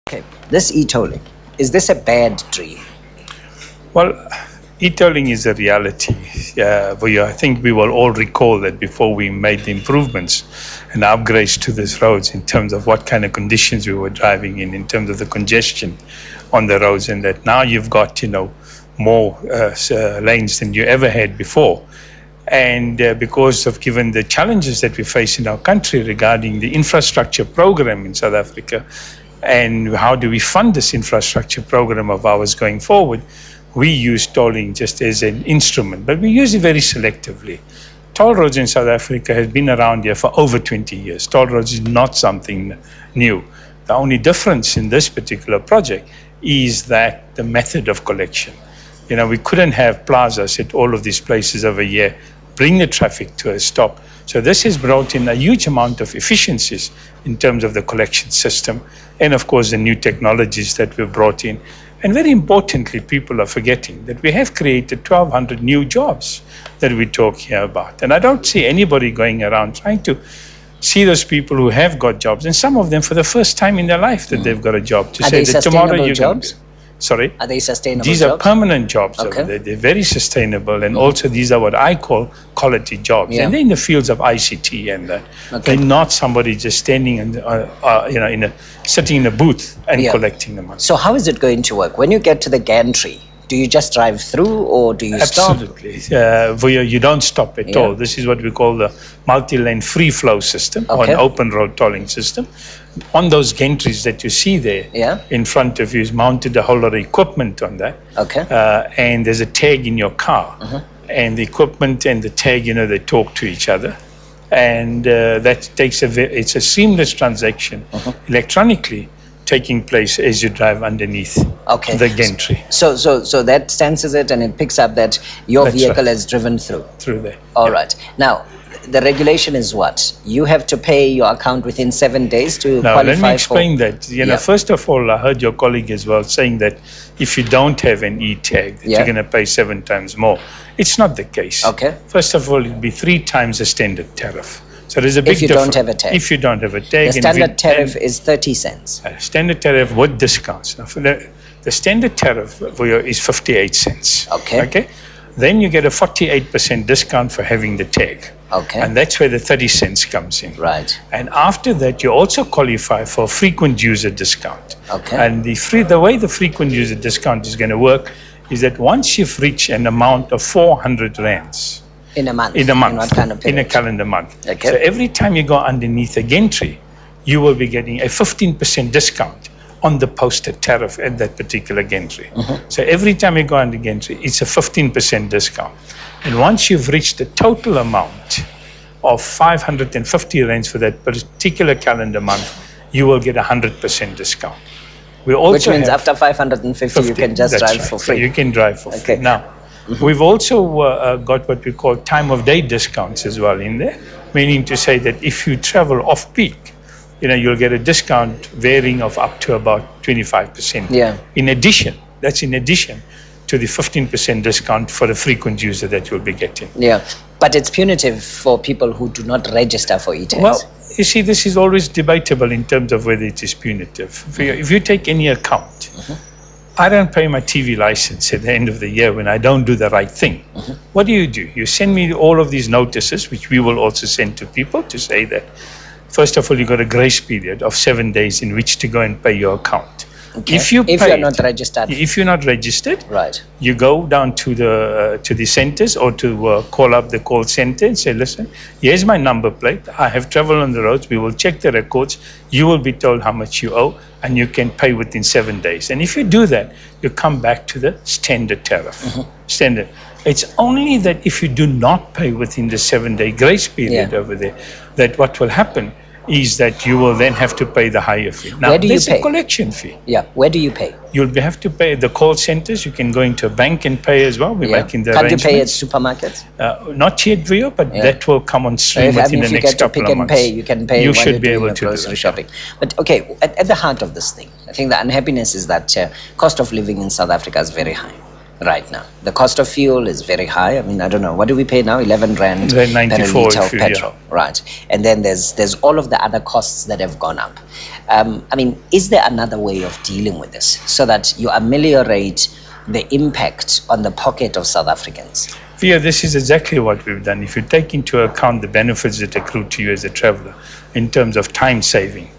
Okay, this e-tolling, is this a bad dream? Well, e-tolling is a reality. I think we will all recall that before we made the improvements and upgrades to these roads in terms of what kind of conditions we were driving in terms of the congestion on the roads, and that now you've got, more lanes than you ever had before. And because of given the challenges that we face in our country regarding the infrastructure program in South Africa, and how do we fund this infrastructure program of ours going forward, we use tolling just as an instrument, but we use it very selectively. Toll roads in South Africa has been around here for over 20 years. Toll roads is not something new. The only difference in this particular project is that the method of collection. We couldn't have plazas at all of these places over here, bring the traffic to a stop. So this has brought in a huge amount of efficiencies in terms of the collection system, and of course the new technologies that we've brought in. And very importantly, people are forgetting that we have created 1,200 new jobs that we talk here about. And I don't see anybody going around trying to see those people who have got jobs, and some of them for the first time in their life that they've got a job, to say that tomorrow you're going to. Sorry? Are they sustainable These jobs? are permanent jobs. Okay. Over there. They're very sustainable, and also these are what I call quality jobs. Yeah. And they're in the fields of ICT and that. Okay. They're not somebody just standing and sitting in a booth and collecting the money. So how is it going to work? When you get to the Gantry, do you just drive through or do you stop? Absolutely. You don't stop at all. This is what we call the multi-lane free flow system, or an open road tolling system. On those gantries that you see there in front of you is mounted a whole lot of equipment on that. Okay. And there's a tag in your car. And the equipment and the tag, they talk to each other. And that takes it's a seamless transaction electronically taking place as you drive underneath the gantry. So that senses it and it picks up that your vehicle has driven through. Through there. All right. Now, the regulation is what? You have to pay your account within 7 days to qualify for... Let me explain that. First of all, I heard your colleague as well saying that if you don't have an e-tag, that you're going to pay 7 times more. It's not the case. Okay. First of all, it'd be 3 times the standard tariff. So there's a big difference. If you don't have a tag. If you don't have a tag. The standard tariff is 30 cents. Standard tariff with discounts. Now, for the standard tariff is 58 cents. Okay. Then you get a 48% discount for having the tag. Okay. And that's where the 30 cents comes in. Right. And after that, you also qualify for a frequent user discount. Okay. And the way the frequent user discount is going to work is that once you've reached an amount of 400 rands, in a month. In a month. In what kind of period? In a calendar month. Okay. So every time you go underneath a gantry, you will be getting a 15% discount on the posted tariff at that particular gantry. So every time you go under gantry, it's a 15% discount. And once you've reached the total amount of 550 rands for that particular calendar month, you will get a 100% discount. Which means after 550, you can just drive for free. So you can drive for free. Now, we've also got what we call time of day discounts as well in there, meaning to say that if you travel off peak, you'll get a discount varying of up to about 25%. Yeah. In addition to the 15% discount for the frequent user that you'll be getting. Yeah, but it's punitive for people who do not register for e-tags. Well, you see, this is always debatable in terms of whether it is punitive. If you take any account, I don't pay my TV license at the end of the year when I don't do the right thing. What do? You send me all of these notices, which we will also send to people to say that, first of all, you've got a grace period of 7 days in which to go and pay your account. Okay. If you're not registered. If you're not registered, right, you go down to the centers or to call up the call center and say, listen, here's my number plate. I have traveled on the roads. We will check the records. You will be told how much you owe, and you can pay within 7 days. And if you do that, you come back to the standard tariff. Standard. It's only that if you do not pay within the 7-day grace period over there, that what will happen is that you will then have to pay the higher fee. Now, where do you pay? There's a collection fee. Yeah, where do you pay? You'll have to pay the call centers. You can go into a bank and pay as well. We're making the arrangements. Can't you pay at supermarkets? Not yet, Vio, but that will come on stream within the next couple of months. You can pay. You should be able to do grocery shopping. But okay, at the heart of this thing, I think the unhappiness is that cost of living in South Africa is very high. right now. The cost of fuel is very high. I mean, I don't know, what do we pay now? 11 rand per 94 litre of if you- petrol, right? And then there's all of the other costs that have gone up. I mean, is there another way of dealing with this so that you ameliorate the impact on the pocket of South Africans? Yeah, this is exactly what we've done. If you take into account the benefits that accrue to you as a traveler in terms of time saving,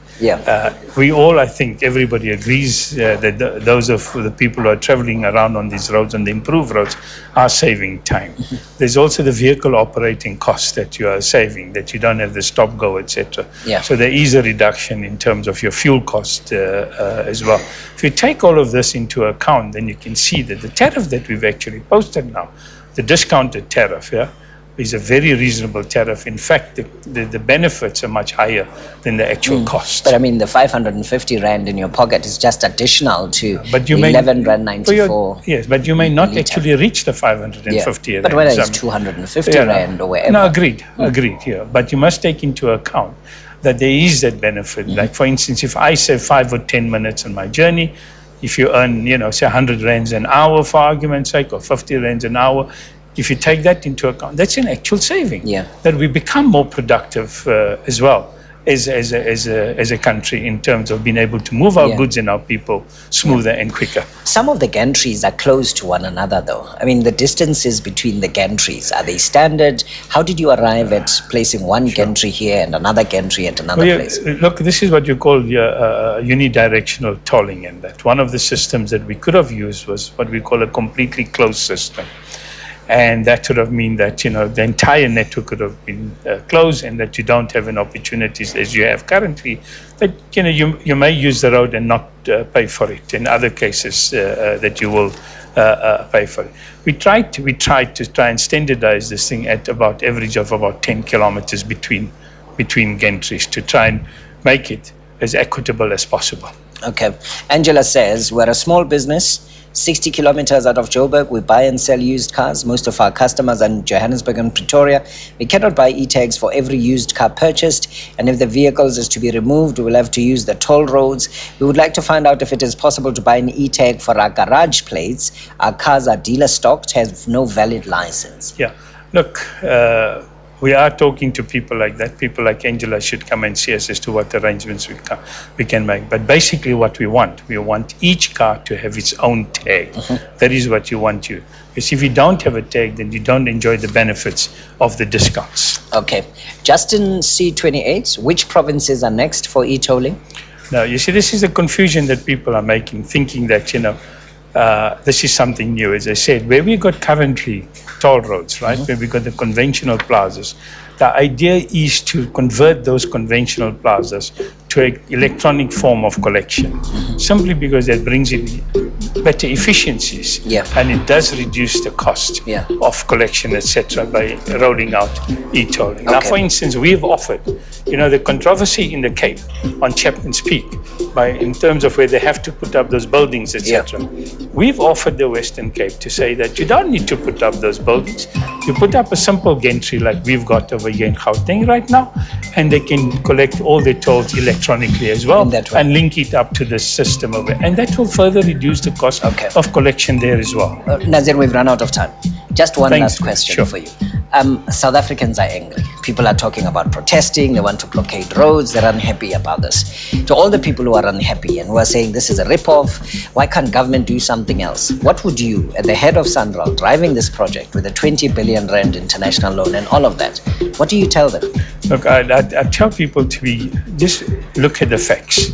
we all, I think, everybody agrees that those of the people who are traveling around on these roads, on the improved roads, are saving time. There's also the vehicle operating costs that you are saving, that you don't have the stop-go, etc. So there is a reduction in terms of your fuel cost as well. If you take all of this into account, then you can see that the tariff that we've actually posted now, the discounted tariff, is a very reasonable tariff. In fact, the benefits are much higher than the actual cost. But I mean, the 550 rand in your pocket is just additional to but you 11 rand 94. Yes, but you may not actually reach the 550 rand. But whether it's 250 rand or wherever. No, agreed, But you must take into account that there is that benefit. Like, for instance, if I save 5 or 10 minutes on my journey, if you earn, say 100 rands an hour for argument's sake, or 50 rands an hour, if you take that into account, that's an actual saving. That we become more productive as well as a country in terms of being able to move our goods and our people smoother and quicker. Some of the gantries are close to one another, though. I mean, the distances between the gantries, are they standard? How did you arrive at placing one gantry here and another gantry at another place? Look, this is what you call unidirectional tolling, and that one of the systems that we could have used was what we call a completely closed system. And that would have mean that, the entire network could have been closed, and that you don't have an opportunities as you have currently. But, you may use the road and not pay for it. In other cases, that you will pay for it. We tried to standardize this thing at about average of about 10 kilometers between gantries to try and make it as equitable as possible. Okay. Angela says, we're a small business, 60 kilometers out of Joburg. We buy and sell used cars. Most of our customers are in Johannesburg and Pretoria. We cannot buy e-tags for every used car purchased. And if the vehicles is to be removed, we will have to use the toll roads. We would like to find out if it is possible to buy an e-tag for our garage plates. Our cars are dealer stocked, have no valid license. Yeah. Look, we are talking to people like that. People like Angela should come and see us as to what arrangements we can make. But basically what we want each car to have its own tag. That is what you want you. Because if you don't have a tag, then you don't enjoy the benefits of the discounts. Okay. Justin C28, which provinces are next for e-tolling? Now, you see, this is a confusion that people are making, thinking that, this is something new. As I said, where we got currently toll roads, right, where we got the conventional plazas, the idea is to convert those conventional plazas to an electronic form of collection, simply because that brings in better efficiencies, and it does reduce the cost of collection, etc., by rolling out e-tolling. Now, for instance, we've offered, the controversy in the Cape on Chapman's Peak, in terms of where they have to put up those buildings, etc. We've offered the Western Cape to say that you don't need to put up those buildings. You put up a simple gantry like we've got over here in Gauteng right now, and they can collect all their tolls electronically as well, and link it up to the system over, and that will further reduce the cost of collection there as well. Nazir, we've run out of time. Just one last question for you. South Africans are angry. People are talking about protesting. They want to blockade roads. They're unhappy about this. To all the people who are unhappy and who are saying this is a rip-off, why can't government do something else? What would you, at the head of SANRAL, driving this project with a 20 billion rand international loan and all of that, what do you tell them? Look, I tell people to just look at the facts.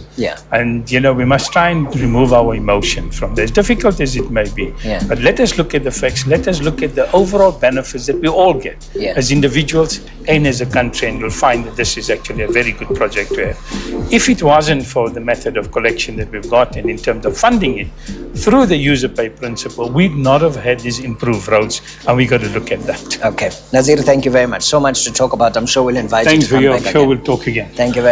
And, we must try and remove our emotion from this, difficult as it may be. But let us look at the facts. Let us look at the overall benefits that we all get as individuals and as a country, and you'll find that this is actually a very good project to have. If it wasn't for the method of collection that we've got, and in terms of funding it through the user pay principle, we'd not have had these improved roads, and we got to look at that. Okay. Nazir, thank you very much. So much to talk about. I'm sure we'll invite you to come back again. I'm sure we'll talk again. Thank you very much.